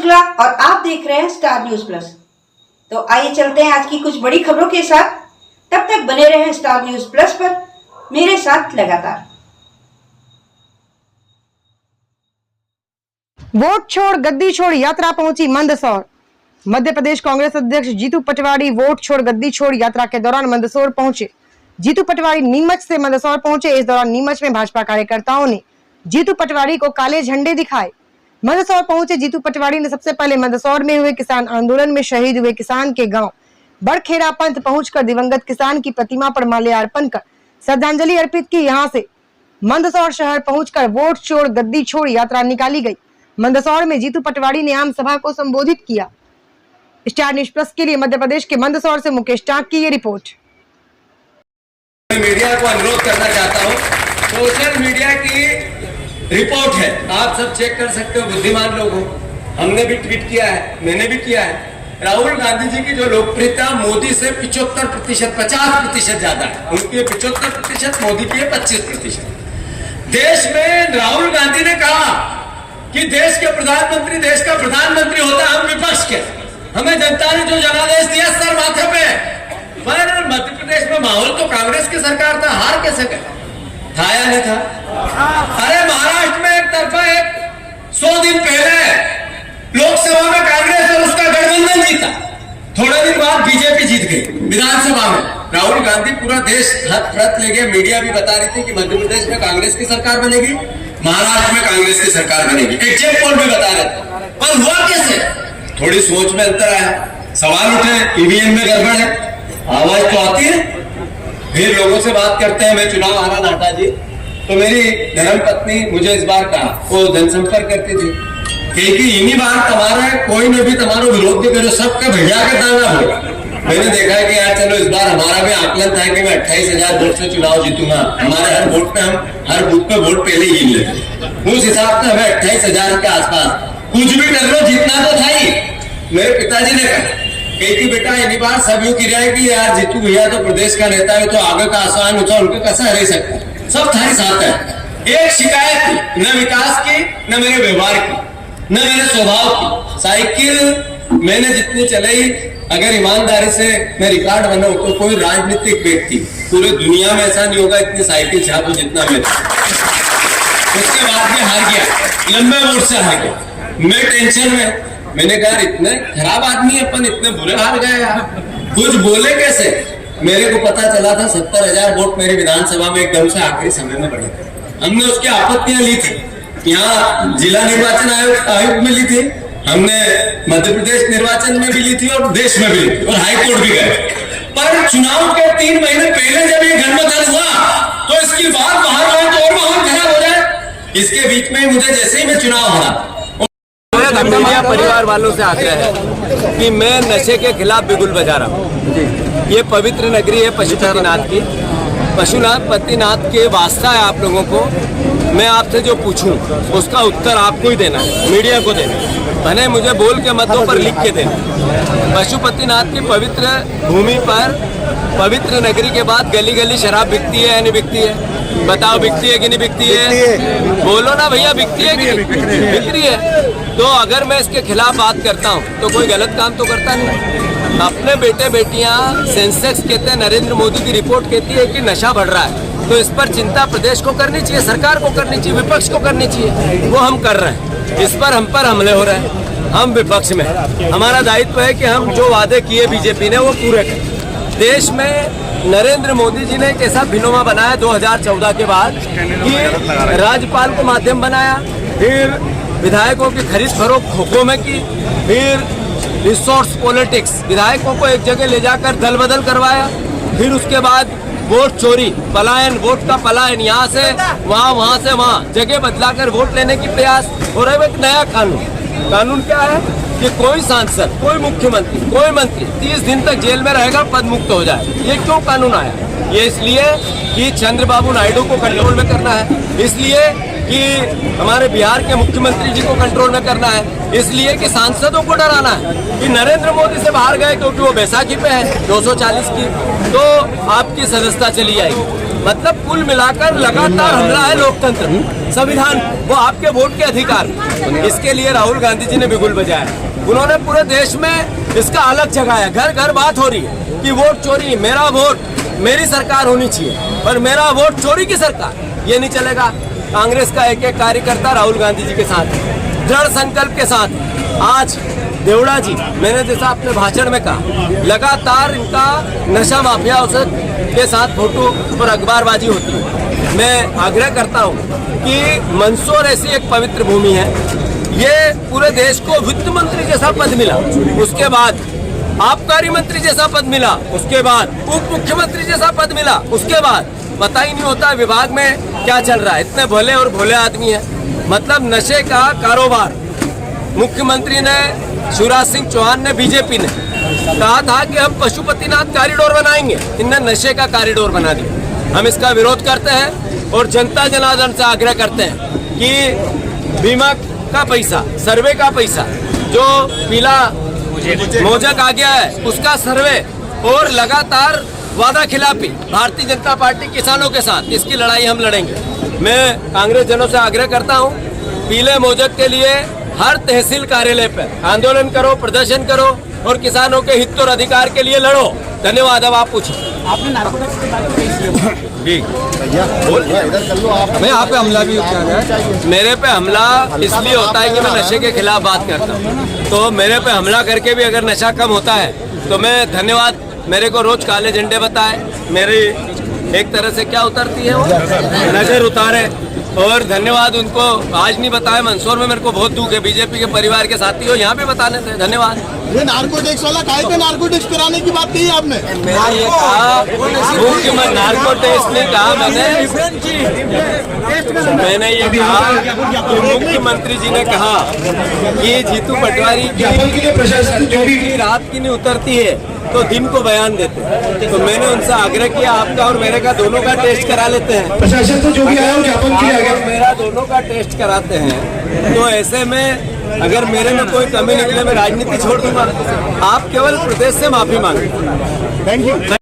शुक्ला और आप देख रहे हैं स्टार न्यूज प्लस। तो आइए चलते हैं आज की कुछ बड़ी खबरों के साथ। तब तक बने रहें स्टार न्यूज प्लस पर मेरे साथ लगातार। वोट छोड़ गद्दी छोड़ यात्रा पहुंची मंदसौर। मध्य प्रदेश कांग्रेस अध्यक्ष जीतू पटवारी वोट छोड़ गद्दी छोड़ यात्रा के दौरान मंदसौर पहुंचे। जीतू पटवारी नीमच से मंदसौर पहुंचे। इस दौरान नीमच में भाजपा कार्यकर्ताओं ने जीतू पटवारी को काले झंडे दिखाए। मंदसौर पहुंचे जीतू पटवारी ने सबसे पहले मंदसौर में हुए किसान आंदोलन में शहीद हुए किसान के गांव बड़खेड़ा पंथ पहुंचकर दिवंगत किसान की प्रतिमा पर माल्यार्पण कर श्रद्धांजलि अर्पित की। यहां से मंदसौर शहर पहुंचकर वोट छोड़ गद्दी छोड़ यात्रा निकाली गई। मंदसौर में जीतू पटवारी ने आम सभा को संबोधित किया। स्टार न्यूज प्लस के लिए मध्य प्रदेश के मंदसौर से मुकेश टाक की ये रिपोर्ट। मीडिया को अनुरोध करना चाहता हूं, सोशल मीडिया की रिपोर्ट है, आप सब चेक कर सकते हो, बुद्धिमान लोग हो। हमने भी ट्वीट किया है, मैंने भी किया है। राहुल गांधी जी की जो लोकप्रियता मोदी से 75%, 50% ज्यादा है। उनकी 75%, मोदी की 25%। देश में राहुल गांधी ने कहा कि देश का प्रधानमंत्री होता है, हम विपक्ष के, हमें जनता ने जो जनादेश दिया सर माथे पे। पर मध्य प्रदेश में माहौल तो कांग्रेस की सरकार था, हार कैसे गए? था या नहीं था? अरे महाराष्ट्र में एक तरफा 100 दिन पहले लोकसभा में कांग्रेस और उसका गठबंधन जीता, थोड़े दिन बाद बीजेपी जीत गई विधानसभा में। राहुल गांधी पूरा देश हथ ले गया। मीडिया भी बता रही थी कि मध्य प्रदेश में कांग्रेस की सरकार बनेगी, महाराष्ट्र में कांग्रेस की सरकार बनेगी। एग्जिट पोल भी बता रहे थे, पर हुआ कैसे? थोड़ी सोच में अंतर आया, सवाल उठे, ईवीएम में गड़बड़ है, आवाज तो आती है। फिर लोगों से बात करते हैं, मैं चुनाव हारा नाटा जी, तो मेरी धर्म पत्नी मुझे इस बार कहा, वो जनसंपर्क करती थी कि इन्हीं बार तुम्हारा कोई ने भी तुम्हारा विरोध नहीं करो, सबका भेजा के दाना होगा। मैंने देखा है कि यार चलो इस बार हमारा भी आकलन था कि मैं 28,000 वोट से चुनाव जीतूंगा। हमारे हर वोट पे हम हर बूथ पे वोट पहले ही जीत लेते, उस हिसाब से हमें 28,000 के आसपास कुछ भी कर लो, जीतना तो था ही। मेरे पिताजी ने कहा कि बेटा इन्हीं बार सब यूं कह रहा है कि यार जीतू भैया तो प्रदेश का नेता है, तो आगे का आसान ऊंचा उनके कैसा रह सकता, सब थारी साथ है। एक शिकायत थी, न विकास की, न मेरे व्यवहार की, न मेरे स्वभाव की। साइकिल मैंने जितनी चलाई, अगर ईमानदारी से मैं रिकॉर्ड बनाऊं तो कोई राजनीतिक व्यक्ति पूरे दुनिया में ऐसा नहीं होगा इतनी साइकिल छापो जितना मैं। उसके बाद में हार गया, लंबे वोट से हार गया। मैं टेंशन में, मैंने कहा इतने खराब आदमी अपन इतने बुरे हार गए यार, कुछ बोले कैसे? मेरे को पता चला था 70,000 वोट मेरी विधानसभा में एकदम से आखिरी समय में बढ़े थे। हमने उसकी आपत्तियां ली थी, यहाँ जिला निर्वाचन आयोग में ली थी, हमने मध्य प्रदेश निर्वाचन में भी ली थी और देश में भी ली थी, और हाईकोर्ट भी गए। पर चुनाव के 3 महीने पहले जब ये गठबंधन हुआ तो इसकी बात बाहर और माहौल खराब हो जाए। इसके बीच में मुझे जैसे ही मैं चुनाव हारा, मीडिया परिवार वालों से आग्रह है कि मैं नशे के खिलाफ बिगुल बजा रहा हूँ। ये पवित्र नगरी है पशुपतिनाथ की, पशुपतिनाथ के वास्ता है आप लोगों को। मैं आपसे जो पूछूं उसका उत्तर आपको ही देना है, मीडिया को देना है, भले मुझे बोल के मत दो पर लिख के देना। पशुपतिनाथ की पवित्र भूमि पर, पवित्र नगरी के बाद गली गली शराब बिकती है या नहीं बिकती है? बताओ, बिकती है कि नहीं बिकती है? बोलो ना भैया, बिकती है कि नहीं? बिक रही है। तो अगर मैं इसके खिलाफ बात करता हूँ तो कोई गलत काम तो करता नहीं। अपने बेटे बेटियां, सेंसेक्स कहते हैं, नरेंद्र मोदी की रिपोर्ट कहती है कि नशा बढ़ रहा है, तो इस पर चिंता प्रदेश को करनी चाहिए, सरकार को करनी चाहिए, विपक्ष को करनी चाहिए। वो हम कर रहे हैं, इस पर हम पर हमले हो रहे हैं। हम विपक्ष में, हमारा दायित्व है कि हम जो वादे किए बीजेपी ने वो पूरे करें। देश में नरेंद्र मोदी जी ने एक ऐसा विनोमा बनाया 2014 के बाद कि राज्यपाल को माध्यम बनाया, फिर विधायकों की खरीद फरोख्त खोखो में की, फिर रिसोर्स पॉलिटिक्स, विधायकों को एक जगह ले जाकर दल बदल करवाया, फिर उसके बाद वोट चोरी, पलायन, वोट का पलायन, यहाँ से वहाँ, वहाँ से वहाँ, जगह बदलाकर वोट लेने की प्रयास। और अब एक नया कानून क्या है कि कोई सांसद, कोई मुख्यमंत्री, कोई मंत्री 30 दिन तक जेल में रहेगा, पद मुक्त हो जाए। ये क्यों कानून आया? ये इसलिए कि चंद्रबाबू नायडू को कंट्रोल में करना है, इसलिए कि हमारे बिहार के मुख्यमंत्री जी को कंट्रोल में करना है, इसलिए कि सांसदों को डराना है कि नरेंद्र मोदी से बाहर गए क्योंकि वो बैसाखी पे है 240 की, तो आपकी सदस्यता चली जाएगी। मतलब कुल मिलाकर लगातार हमला है लोकतंत्र, संविधान, वो आपके वोट के अधिकार। इसके लिए राहुल गांधी जी ने बिगुल बजाया। उन्होंने पूरे देश में इसका अलग जगाया। घर घर बात हो रही है कि वोट चोरी, मेरा वोट, मेरी सरकार होनी चाहिए, पर मेरा वोट चोरी की सरकार, ये नहीं चलेगा। कांग्रेस का एक एक कार्यकर्ता राहुल गांधी जी के साथ, दृढ़ संकल्प के साथ। आज देवड़ा जी, मैंने जैसा अपने भाषण में कहा, लगातार इनका नशा माफिया के साथ फोटो और अखबारबाजी होती है। मैं आग्रह करता हूँ कि मंदसौर ऐसी एक पवित्र भूमि है, ये पूरे देश को वित्त मंत्री जैसा पद मिला, उसके बाद आबकारी मंत्री जैसा पद मिला, उसके बाद उप मुख्यमंत्री जैसा पद मिला, उसके बाद पता ही नहीं होता विभाग में क्या चल रहा है। इतने भले और भोले आदमी है। मतलब नशे का कारोबार, मुख्यमंत्री ने, शिवराज सिंह चौहान ने, बीजेपी ने कहा था कि हम पशुपतिनाथ कॉरिडोर बनाएंगे, इनने नशे का कॉरिडोर बना दिया। हम इसका विरोध करते हैं और जनता जनार्दन से आग्रह करते हैं कि बीमा का पैसा, सर्वे का पैसा, जो पीला मोजक आ गया है उसका सर्वे, और लगातार वादा खिलाफी भारतीय जनता पार्टी किसानों के साथ, इसकी लड़ाई हम लड़ेंगे। मैं कांग्रेस जनों से आग्रह करता हूं, पीले मोजक के लिए हर तहसील कार्यालय पर आंदोलन करो, प्रदर्शन करो और किसानों के हित और अधिकार के लिए लड़ो। धन्यवाद। अब आप पूछो। आपने नार्कोटिक्स की बात की जी मैं यहाँ पे हमला भी किया गया। मेरे पे हमला इसलिए होता है कि मैं नशे के खिलाफ बात करता हूँ, तो मेरे पे हमला करके भी अगर नशा कम होता है तो मैं धन्यवाद। मेरे को रोज काले झंडे बताए, मेरी एक तरह से क्या उतरती है वो नजर उतारे, और धन्यवाद उनको। आज नहीं बताया, मंदसौर में मेरे को बहुत दुख है, बीजेपी के परिवार के साथी हो, यहाँ पे बताने थे, धन्यवाद। ये नार्कोटिक्स वाला काय पे नार्कोटिक्स कराने की बात कही आपने? मैंने ये कहा, मुख्यमंत्री नार्को टेस्ट नहीं कहा मैंने ये कहा कि मुख्यमंत्री जी ने कहा कि जीतू पटवारी की रात की नहीं उतरती है तो दिन को बयान देते हैं। तो मैंने उनसे आग्रह किया आपका और मेरे का दोनों का टेस्ट करा लेते हैं। प्रशासन तो जो भी आया ज्ञापन किया गया, मेरा दोनों का टेस्ट कराते हैं, तो ऐसे में अगर मेरे में कोई कमी निकले मैं राजनीति छोड़ दूंगा। आप केवल प्रदेश से माफी मांगे। Thank you.